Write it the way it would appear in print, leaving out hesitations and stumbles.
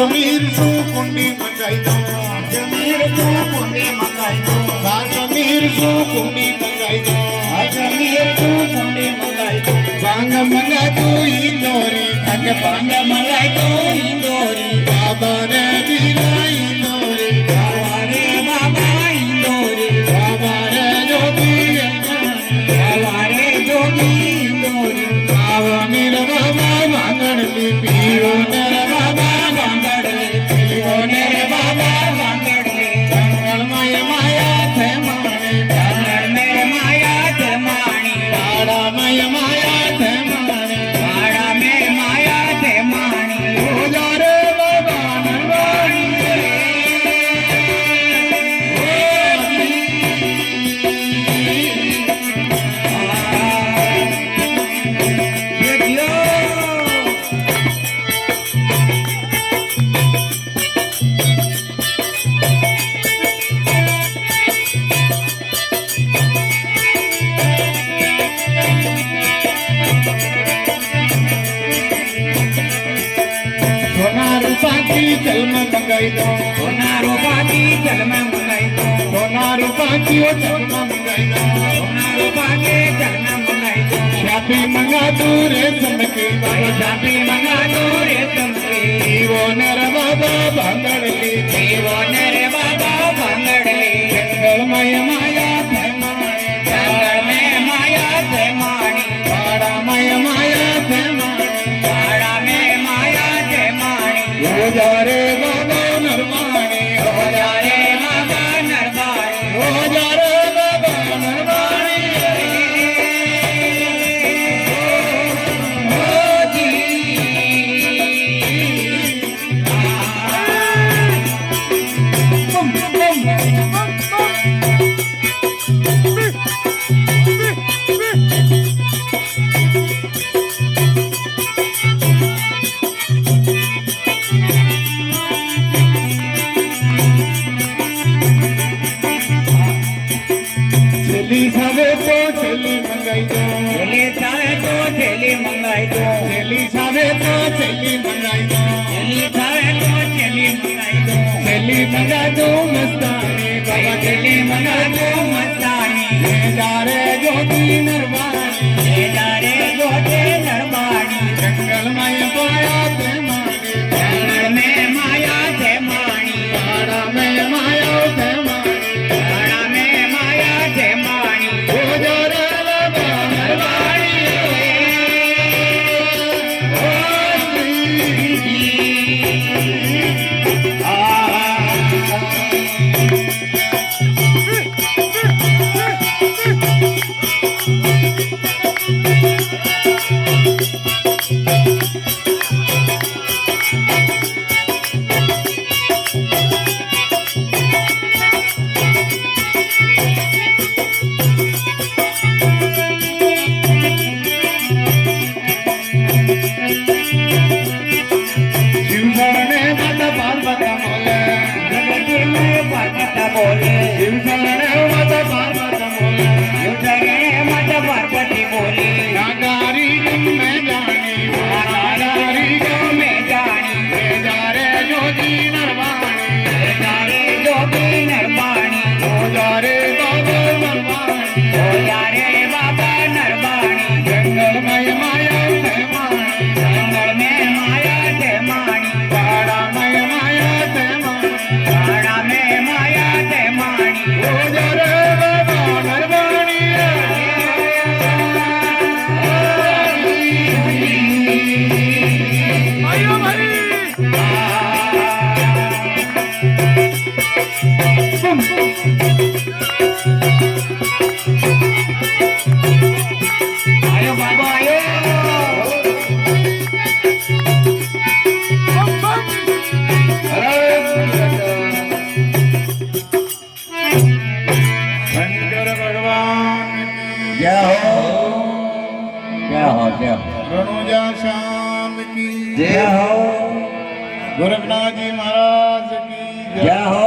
કાશ્મીર શું કુંડી મંગાઈ દો કાશ્મીર શું કુંડી મંગાઈ દો કાશ્મીર શું કુંડી મંગાઈ દો કાશ્મીર શું કુંડી મંગાઈ દો ભાંગ મંગાઈ દો ઇન્દોરી તક ભાંગ મંગાઈ દો ઇન્દોરી બાબા રે બીરા ઇન્દોરી બાબા રે બાબા ઇન્દોરી બાબા રે જોગી બાબા રે જોગી ઇન્દોરી બાબા મીર બાબા ભાંગડલી પીરો નર બાબા ભાંગડલી પીરો નર બાબા ભાંગડલી જંગલ માયા માયા છે માણી જંગલ મે માયા છે માણી પાડા માયા માયા છે માણી પાડા મે માયા છે માણી રોજા રે બાબા નરવાણી जल में मंगाई दो सोना रूपा की जल में मंगाई दो सोना रूपा की जल में मंगाई दो सोना रूपा के जल में मंगाई दो शादी मंगा दो रे समकी भाई शादी मंगा दो रे समकी वो नर बाबा भांगड़ली वो नर बाबा भांगड़ली जंगल माया माया थे माणी जंगल में माया थे माणी पाड़ा माया माया थे माणी पाड़ा में माया थे माणी हो जा रे बाबा नरवाणी हो जा रे बाबा नरवाणी हो जा रे बाबा नरवाणी हो जी बम बम थैली सावे तो थैली मंगाई दो थैली सावे तो थैली मंगाई दो थैली सावे तो थैली मंगाई दो थैली सावे तो थैली मंगाई दो थैली मंगा दो मस्तानी बाबा थैली मंगा दो मस्तानी ले जा रे ज्योति नरवाणी ले जा रे ज्योति नरवाणी जंगल में माया ते माणी जंगल में माया ते माणी पाड़ा में माया ते माणी पाड़ा में माया ते माणी हो जा रे बाबा नरवाणी ओ श्री बोले माता पार्वती बोले नागारी में जानी नागारी में जानी जा रे जोगी नरवाणी जा रे जोगी नरवाणी हो जा रे बाबा नरवाणी हो जा रे बाबा नरवाणी जंगल में माया थे माणी जंगल में माया थे माणी पाड़ा में माया थे माणी पाड़ा में माया थे माणी हो जा रे बाबा नरवाणी आयो भाई आयो बाबा आयो शंकर भगवान जय हो जय हो जय हो रणुजा श्याम की जय हो गोरखनाथ जी महाराज की जय हो